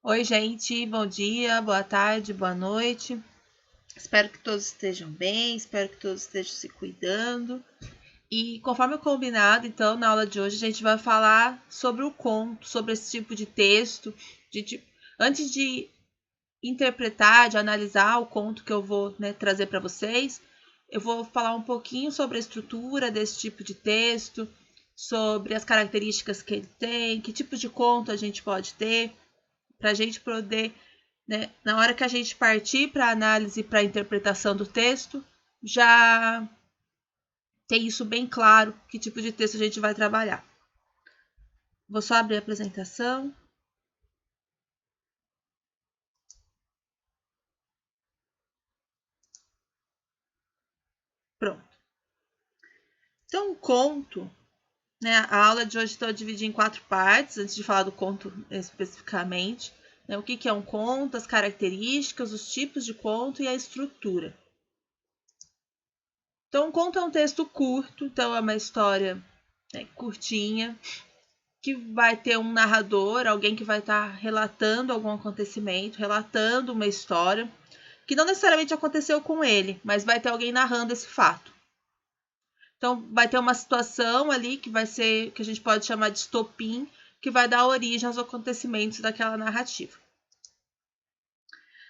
Oi, gente, bom dia, boa tarde, boa noite. Espero que todos estejam bem, espero que todos estejam se cuidando. E conforme o combinado, então, na aula de hoje a gente vai falar sobre o conto, sobre esse tipo de texto. Antes de interpretar, de analisar o conto que eu vou trazer para vocês, eu vou falar um pouquinho sobre a estrutura desse tipo de texto, sobre as características que ele tem, que tipo de conto a gente pode ter, para a gente poder, na hora que a gente partir para a análise, para a interpretação do texto, já ter isso bem claro, que tipo de texto a gente vai trabalhar. Vou só abrir a apresentação. Pronto. Então, o conto, a aula de hoje estou dividindo em 4 partes, antes de falar do conto especificamente. O que é um conto, as características, os tipos de conto e a estrutura. Então, um conto é um texto curto, então é uma história curtinha, que vai ter um narrador, alguém que vai estar relatando algum acontecimento, relatando uma história, que não necessariamente aconteceu com ele, mas vai ter alguém narrando esse fato. Então, vai ter uma situação ali que vai ser, que a gente pode chamar de estopim, que vai dar origem aos acontecimentos daquela narrativa.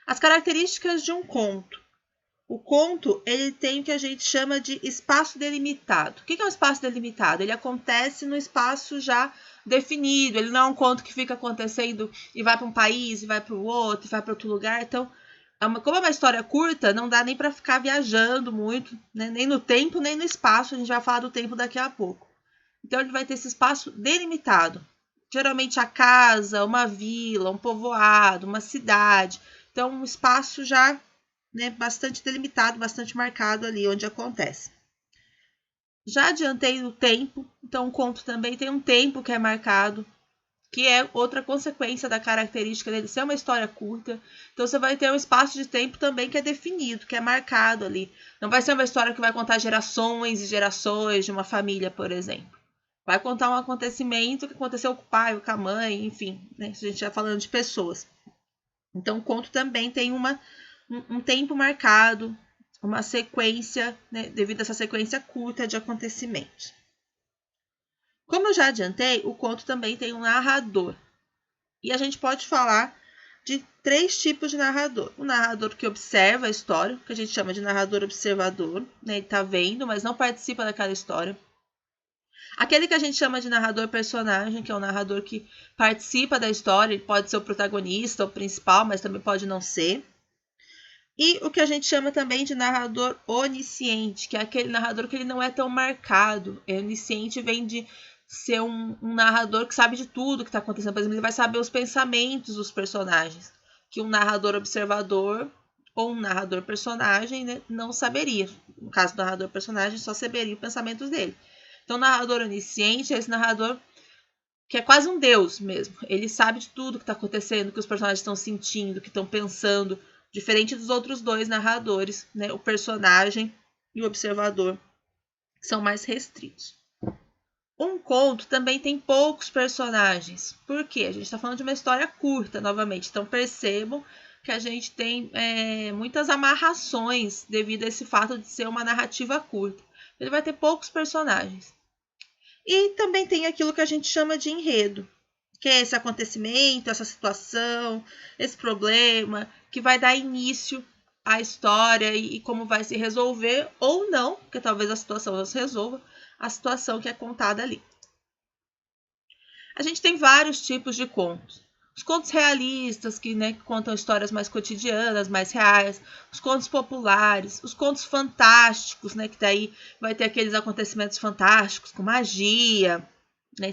As características de um conto. O conto, ele tem o que a gente chama de espaço delimitado. O que é um espaço delimitado? Ele acontece no espaço já definido. Ele não é um conto que fica acontecendo e vai para um país, e vai para o outro, e vai para outro lugar. Então, como é uma história curta, não dá nem para ficar viajando muito, nem no tempo, nem no espaço. A gente vai falar do tempo daqui a pouco. Então, ele vai ter esse espaço delimitado. Geralmente a casa, uma vila, um povoado, uma cidade. Então, um espaço já bastante delimitado, bastante marcado ali onde acontece. Já adiantei o tempo, então o conto também tem um tempo que é marcado, que é outra consequência da característica dele ser uma história curta. Então você vai ter um espaço de tempo também que é definido, que é marcado ali. Não vai ser uma história que vai contar gerações e gerações de uma família, por exemplo. Vai contar um acontecimento que aconteceu com o pai ou com a mãe, enfim, se a gente está falando de pessoas. Então o conto também tem um tempo marcado, uma sequência, devido a essa sequência curta de acontecimentos. Como eu já adiantei, o conto também tem um narrador. E a gente pode falar de 3 tipos de narrador. O narrador que observa a história, que a gente chama de narrador observador, ele está vendo, mas não participa daquela história. Aquele que a gente chama de narrador personagem, que é o narrador que participa da história, ele pode ser o protagonista, o principal, mas também pode não ser. E o que a gente chama também de narrador onisciente, que é aquele narrador que ele não é tão marcado. Onisciente vem de ser um narrador que sabe de tudo que está acontecendo. Por exemplo, ele vai saber os pensamentos dos personagens, que um narrador observador ou um narrador personagem não saberia. No caso do narrador personagem, só saberia os pensamentos dele. Então, o narrador onisciente é esse narrador que é quase um deus mesmo. Ele sabe de tudo que está acontecendo, que os personagens estão sentindo, que estão pensando, diferente dos outros 2 narradores, o personagem e o observador, que são mais restritos. Um conto também tem poucos personagens. Por quê? A gente está falando de uma história curta, novamente. Então, percebam que a gente tem muitas amarrações devido a esse fato de ser uma narrativa curta. Ele vai ter poucos personagens. E também tem aquilo que a gente chama de enredo, que é esse acontecimento, essa situação, esse problema, que vai dar início à história e como vai se resolver ou não, porque talvez a situação não se resolva, a situação que é contada ali. A gente tem vários tipos de contos. Os contos realistas, que contam histórias mais cotidianas, mais reais. Os contos populares. Os contos fantásticos, que daí vai ter aqueles acontecimentos fantásticos, com magia,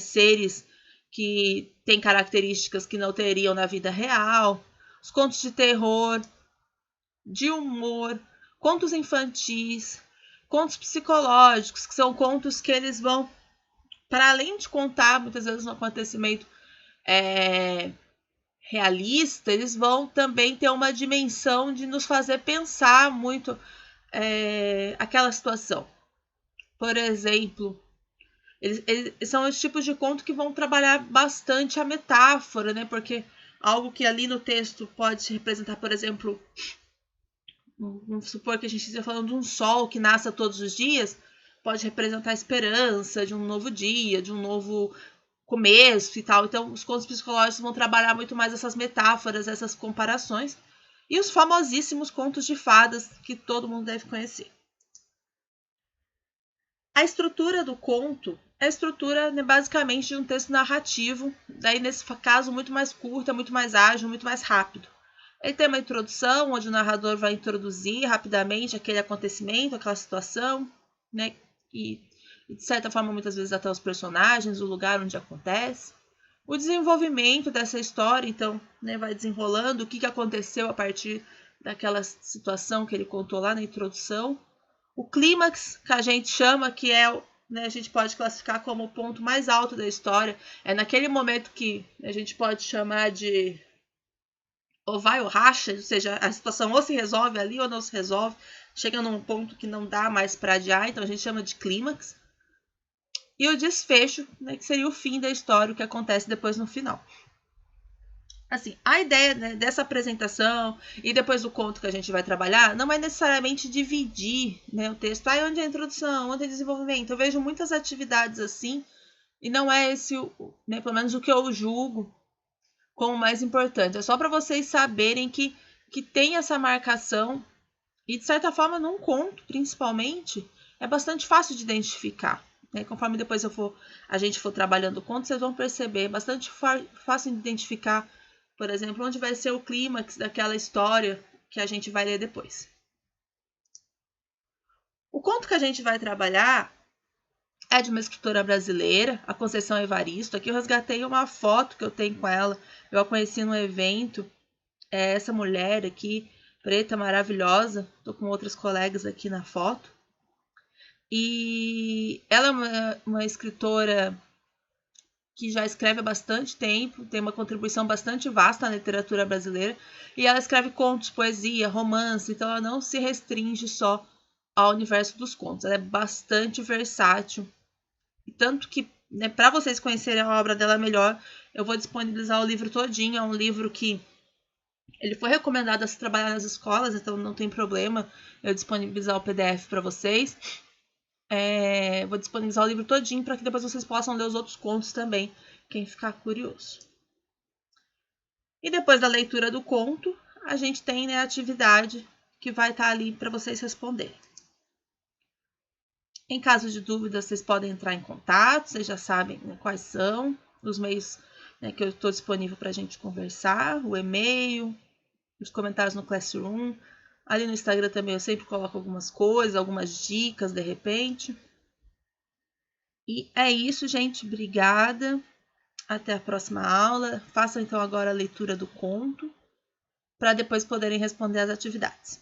seres que têm características que não teriam na vida real. Os contos de terror, de humor, contos infantis, contos psicológicos, que são contos que eles vão, para além de contar muitas vezes um acontecimento realista, eles vão também ter uma dimensão de nos fazer pensar muito aquela situação. Por exemplo, eles são os tipos de conto que vão trabalhar bastante a metáfora, porque algo que ali no texto pode representar, por exemplo, vamos supor que a gente esteja falando de um sol que nasce todos os dias, pode representar a esperança de um novo dia, de um novo começo e tal. Então, os contos psicológicos vão trabalhar muito mais essas metáforas, essas comparações. E os famosíssimos contos de fadas, que todo mundo deve conhecer. A estrutura do conto é a estrutura, né, basicamente de um texto narrativo, daí nesse caso muito mais curta, muito mais ágil, muito mais rápido. Ele tem uma introdução, onde o narrador vai introduzir rapidamente aquele acontecimento, aquela situação, né, e de certa forma muitas vezes até os personagens, o lugar onde acontece. O desenvolvimento dessa história, então, né, vai desenrolando o que aconteceu a partir daquela situação que ele contou lá na introdução. O clímax, que a gente chama, que é, né, a gente pode classificar como o ponto mais alto da história, é naquele momento que a gente pode chamar de ou vai ou racha, ou seja, a situação ou se resolve ali ou não se resolve, chega num ponto que não dá mais para adiar, então a gente chama de clímax. E o desfecho, né, que seria o fim da história, o que acontece depois no final. Assim, a ideia, né, dessa apresentação e depois do conto que a gente vai trabalhar não é necessariamente dividir, né, o texto. Onde é a introdução, onde é o desenvolvimento. Eu vejo muitas atividades assim e não é esse, né, pelo menos o que eu julgo como mais importante. É só para vocês saberem que tem essa marcação e, de certa forma, num conto, principalmente, é bastante fácil de identificar. Né? Conforme depois a gente for trabalhando o conto, vocês vão perceber. É bastante fácil de identificar, por exemplo, onde vai ser o clímax daquela história que a gente vai ler depois. O conto que a gente vai trabalhar é de uma escritora brasileira, a Conceição Evaristo. Aqui eu resgatei uma foto que eu tenho com ela. Eu a conheci num evento. É essa mulher aqui, preta, maravilhosa. Estou com outras colegas aqui na foto. E ela é uma escritora que já escreve há bastante tempo, tem uma contribuição bastante vasta na literatura brasileira. E ela escreve contos, poesia, romance. Então ela não se restringe só ao universo dos contos. Ela é bastante versátil. Tanto que, né, para vocês conhecerem a obra dela melhor, eu vou disponibilizar o livro todinho. É um livro que ele foi recomendado a se trabalhar nas escolas, então não tem problema eu disponibilizar o PDF para vocês. Vou disponibilizar o livro todinho para que depois vocês possam ler os outros contos também, quem ficar curioso. E depois da leitura do conto, a gente tem, né, a atividade que vai estar ali para vocês responderem. Em caso de dúvida, vocês podem entrar em contato, vocês já sabem, né, quais são os meios, né, que eu estou disponível para a gente conversar, o e-mail, os comentários no Classroom. Ali no Instagram também eu sempre coloco algumas coisas, algumas dicas de repente. E é isso, gente. Obrigada. Até a próxima aula. Façam então agora a leitura do conto, para depois poderem responder as atividades.